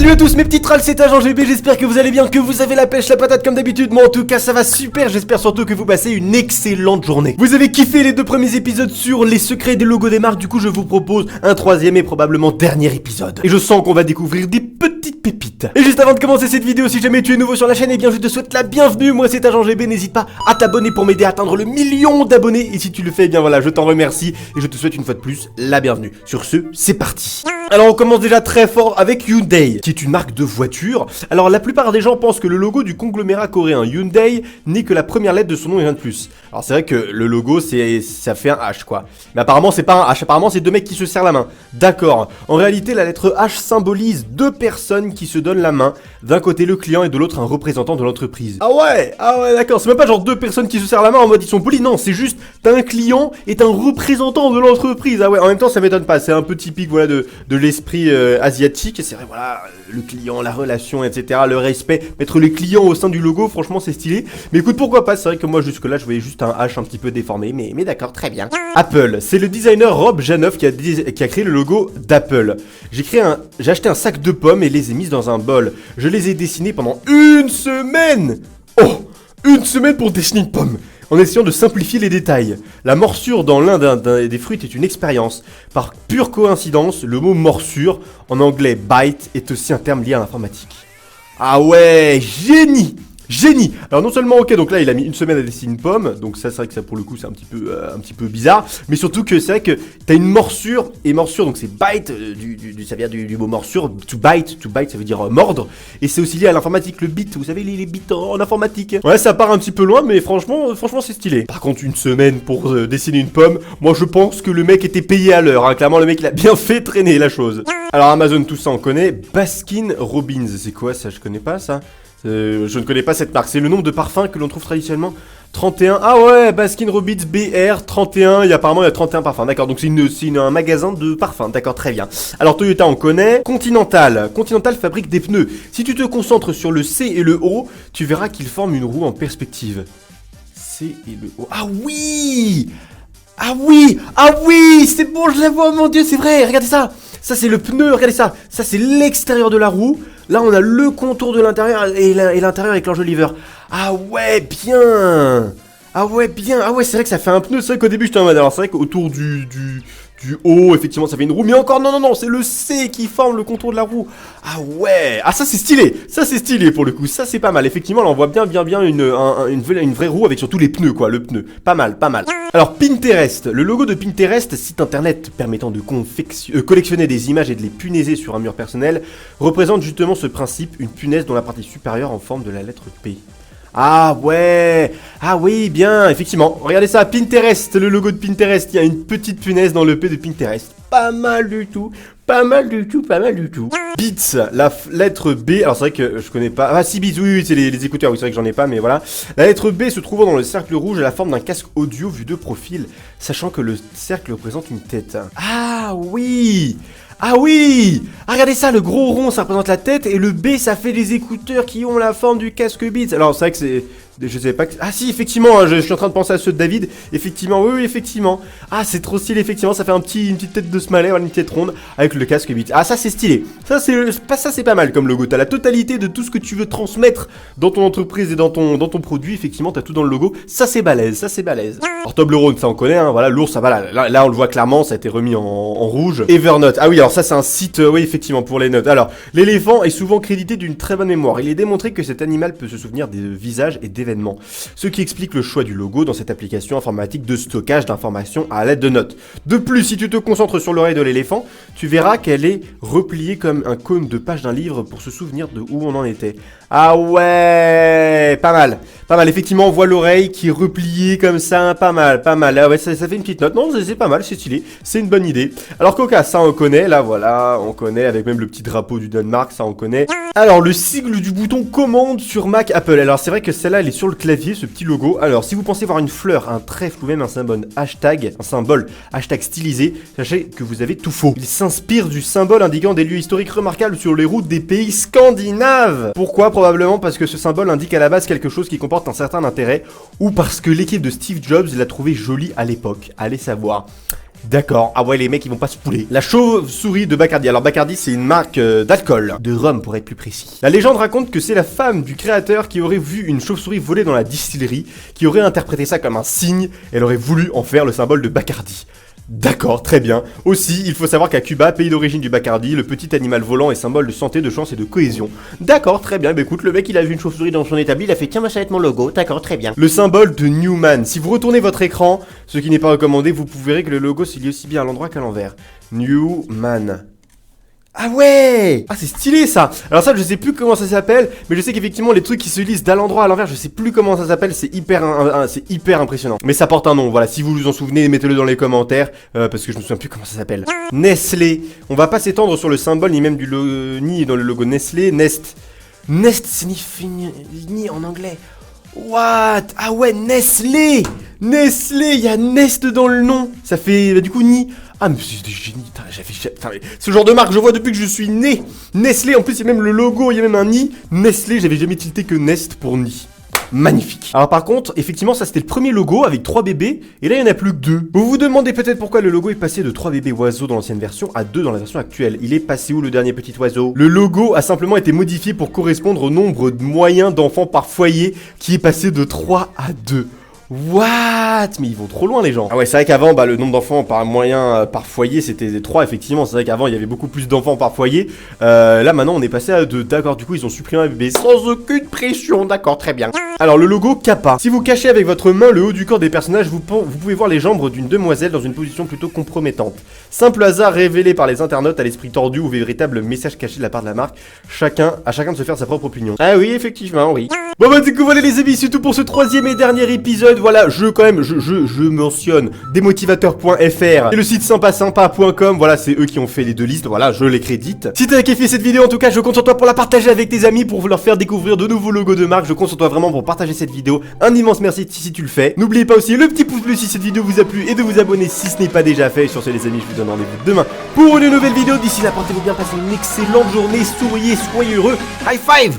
Salut à tous mes petits trolls, c'est Agent GB, j'espère que vous allez bien, que vous avez la pêche, la patate comme d'habitude. Moi en tout cas ça va super, j'espère surtout que vous passez une excellente journée. Vous avez kiffé les deux premiers épisodes sur les secrets des logos des marques, du coup je vous propose un troisième et probablement dernier épisode. Et je sens qu'on va découvrir des petites pépites. Et juste avant de commencer cette vidéo, si jamais tu es nouveau sur la chaîne, eh bien je te souhaite la bienvenue, moi c'est Agent GB, n'hésite pas à t'abonner pour m'aider à atteindre le 1 000 000 d'abonnés. Et si tu le fais, eh bien voilà, je t'en remercie et je te souhaite une fois de plus la bienvenue. Sur ce, c'est parti. Alors on commence déjà très fort avec Hyundai, qui est une marque de voiture. Alors la plupart des gens pensent que le logo du conglomérat coréen Hyundai n'est que la première lettre de son nom et rien de plus. Alors c'est vrai que le logo ça fait un H quoi. Mais apparemment c'est pas un H, apparemment c'est deux mecs qui se serrent la main. D'accord. En réalité la lettre H symbolise deux personnes qui se donnent la main. D'un côté le client et de l'autre un représentant de l'entreprise. Ah ouais d'accord. C'est même pas genre deux personnes qui se serrent la main en mode ils sont polis. Non, c'est juste t'as un client et t'as un représentant de l'entreprise. Ah ouais, en même temps ça m'étonne pas. C'est un peu typique voilà de l'esprit asiatique. C'est vrai voilà, le client, la relation, etc. Le respect. Mettre les clients au sein du logo, franchement c'est stylé. Mais écoute pourquoi pas. C'est vrai que moi jusque là je voyais juste un H un petit peu déformé. Mais d'accord, très bien. Apple, c'est le designer Rob Janoff qui a créé le logo d'Apple. J'ai acheté un sac de pommes et les ai mises dans un bol. Je les ai dessinées pendant une semaine. Oh, une semaine pour dessiner une pomme, en essayant de simplifier les détails. La morsure dans l'un des fruits est une expérience. Par pure coïncidence, le mot morsure, en anglais bite, est aussi un terme lié à l'informatique. Ah ouais, génie! Génie! Alors non seulement ok, donc là il a mis une semaine à dessiner une pomme, donc ça c'est vrai que ça pour le coup c'est un petit peu bizarre, mais surtout que c'est vrai que t'as une morsure, et morsure donc c'est bite, ça vient du mot morsure, to bite ça veut dire mordre, et c'est aussi lié à l'informatique, le bit, vous savez les bits en informatique. Ouais ça part un petit peu loin, mais franchement c'est stylé. Par contre une semaine pour dessiner une pomme, moi je pense que le mec était payé à l'heure, hein. Clairement le mec il a bien fait traîner la chose. Alors Amazon tout ça on connaît, Baskin Robbins, c'est quoi ça, je connais pas ça. Je ne connais pas cette marque, c'est le nombre de parfums que l'on trouve traditionnellement 31, ah ouais, Baskin Robbins BR 31, apparemment il y a 31 parfums, d'accord, donc c'est un magasin de parfums, d'accord, très bien. Alors Toyota on connaît, Continental fabrique des pneus, si tu te concentres sur le C et le O, tu verras qu'ils forment une roue en perspective. C et le O, ah oui, c'est bon, je la vois, mon dieu, c'est vrai, regardez ça. Ça c'est le pneu, regardez ça. Ça c'est l'extérieur de la roue. Là on a le contour de l'intérieur et l'intérieur avec l'enjoliveur. Ah ouais, bien. Ah ouais, c'est vrai que ça fait un pneu. C'est vrai qu'au début j'étais en mode, alors c'est vrai qu'autour du haut, effectivement ça fait une roue. Mais encore non, c'est le C qui forme le contour de la roue. Ah ouais, ah ça c'est stylé pour le coup. Ça c'est pas mal, effectivement là on voit bien une vraie roue avec surtout les pneus quoi, le pneu. Pas mal. Alors Pinterest, le logo de Pinterest, site internet permettant de collectionner des images et de les punaiser sur un mur personnel, représente justement ce principe, une punaise dont la partie supérieure en forme de la lettre P. Ah ouais, ah oui, bien, effectivement. Regardez ça, Pinterest, le logo de Pinterest, il y a une petite punaise dans le P de Pinterest. Pas mal du tout. Beats, la lettre B, alors c'est vrai que je connais pas. Ah si, Beats, oui, c'est les écouteurs, oui, c'est vrai que j'en ai pas, mais voilà. La lettre B se trouvant dans le cercle rouge à la forme d'un casque audio vu de profil, sachant que le cercle représente une tête. Ah oui, regardez ça, le gros rond ça représente la tête et le B ça fait des écouteurs qui ont la forme du casque Beats. Alors c'est vrai que c'est... Je sais pas que... Ah si, effectivement, je suis en train de penser à ceux de David. Effectivement, oui, effectivement. Ah, c'est trop stylé, effectivement, ça fait une petite tête de smiley, une tête ronde avec le casque Beats. Ah, ça c'est stylé. Ça c'est pas mal comme logo. T'as la totalité de tout ce que tu veux transmettre dans ton entreprise et dans ton produit. Effectivement, t'as tout dans le logo. Ça c'est balèze. Alors Toblerone, ça on connaît, hein. Voilà, l'ours, ça va là on le voit clairement, ça a été remis en rouge. Evernote. Ah oui, alors ça c'est un site, oui, effectivement, pour les notes. Alors, l'éléphant est souvent crédité d'une très bonne mémoire. Il est démontré que cet animal peut se souvenir des visages et d'événements. Ce qui explique le choix du logo dans cette application informatique de stockage d'informations à l'aide de notes. De plus, si tu te concentres sur l'oreille de l'éléphant, tu verras qu'elle est repliée comme un cône de page d'un livre pour se souvenir de où on en était. Ah ouais, pas mal, effectivement on voit l'oreille qui est repliée comme ça, pas mal, ah ouais ça fait une petite note, non c'est pas mal, c'est stylé, c'est une bonne idée. Alors Coca, ça on connaît, là voilà, on connaît avec même le petit drapeau du Danemark, ça on connaît. Alors le sigle du bouton commande sur Mac Apple, alors c'est vrai que celle-là elle est sur le clavier, ce petit logo. Alors si vous pensez voir une fleur, un trèfle ou même un symbole hashtag stylisé, sachez que vous avez tout faux. Il s'inspire du symbole indiquant des lieux historiques remarquables sur les routes des pays scandinaves. Pourquoi ? Probablement parce que ce symbole indique à la base quelque chose qui comporte un certain intérêt, ou parce que l'équipe de Steve Jobs l'a trouvé joli à l'époque, allez savoir. D'accord, ah ouais les mecs ils vont pas se pouler. La chauve-souris de Bacardi. Alors Bacardi c'est une marque d'alcool, de rhum pour être plus précis. La légende raconte que c'est la femme du créateur qui aurait vu une chauve-souris voler dans la distillerie, qui aurait interprété ça comme un signe, et elle aurait voulu en faire le symbole de Bacardi. D'accord, très bien. Aussi, il faut savoir qu'à Cuba, pays d'origine du Bacardi, le petit animal volant est symbole de santé, de chance et de cohésion. D'accord, très bien. Bah écoute, le mec il a vu une chauve-souris dans son établi, il a fait tiens, ça va être mon logo. D'accord, très bien. Le symbole de Newman. Si vous retournez votre écran, ce qui n'est pas recommandé, vous verrez que le logo se lie aussi bien à l'endroit qu'à l'envers. Newman. Ah ouais! Ah c'est stylé ça! Alors ça je sais plus comment ça s'appelle, mais je sais qu'effectivement les trucs qui se lisent d'à l'endroit à l'envers, je sais plus comment ça s'appelle, c'est hyper impressionnant. Mais ça porte un nom, voilà, si vous vous en souvenez, mettez-le dans les commentaires, parce que je me souviens plus comment ça s'appelle. Nestlé. On va pas s'étendre sur le symbole, ni même ni dans le logo Nestlé. Nest. Nest signifie ni en anglais. What? Ah ouais, Nestlé! Nestlé, il y a Nest dans le nom. Ça fait, bah, du coup, ni. Ah mais c'est des génies, ce genre de marque je vois depuis que je suis né. Nestlé, en plus il y a même le logo, il y a même un nid. Nestlé, j'avais jamais tilté que Nest pour nid. Magnifique. Alors par contre, effectivement ça c'était le premier logo avec 3 bébés, et là il n'y en a plus que 2. Vous vous demandez peut-être pourquoi le logo est passé de 3 bébés oiseaux dans l'ancienne version à 2 dans la version actuelle. Il est passé où le dernier petit oiseau? Le logo a simplement été modifié pour correspondre au nombre moyen d'enfants par foyer, qui est passé de 3 à 2. What? Mais ils vont trop loin les gens. Ah ouais c'est vrai qu'avant le nombre d'enfants par moyen par foyer c'était 3 effectivement. C'est vrai qu'avant il y avait beaucoup plus d'enfants par foyer. Là maintenant on est passé à 2. D'accord, du coup ils ont supprimé un bébé sans aucune pression. D'accord, très bien. Alors le logo Kappa. Si vous cachez avec votre main le haut du corps des personnages, vous pouvez voir les jambes d'une demoiselle dans une position plutôt compromettante. Simple hasard révélé par les internautes à l'esprit tordu ou véritable message caché de la part de la marque. À chacun de se faire sa propre opinion. Ah oui effectivement oui. Bon bah du coup voilà les amis, c'est tout pour ce 3e et dernier épisode. Voilà, je mentionne desmotivateurs.fr et le site sympasympa.com. Voilà, c'est eux qui ont fait les 2 listes, voilà, je les crédite. Si t'as kiffé cette vidéo, en tout cas, je compte sur toi pour la partager avec tes amis, pour leur faire découvrir de nouveaux logos de marque. Je compte sur toi vraiment pour partager cette vidéo. Un immense merci si tu le fais. N'oubliez pas aussi le petit pouce bleu si cette vidéo vous a plu et de vous abonner si ce n'est pas déjà fait. Et sur ce les amis, je vous donne rendez-vous demain pour une nouvelle vidéo. D'ici là, portez-vous bien, passez une excellente journée, souriez, soyez heureux. High five!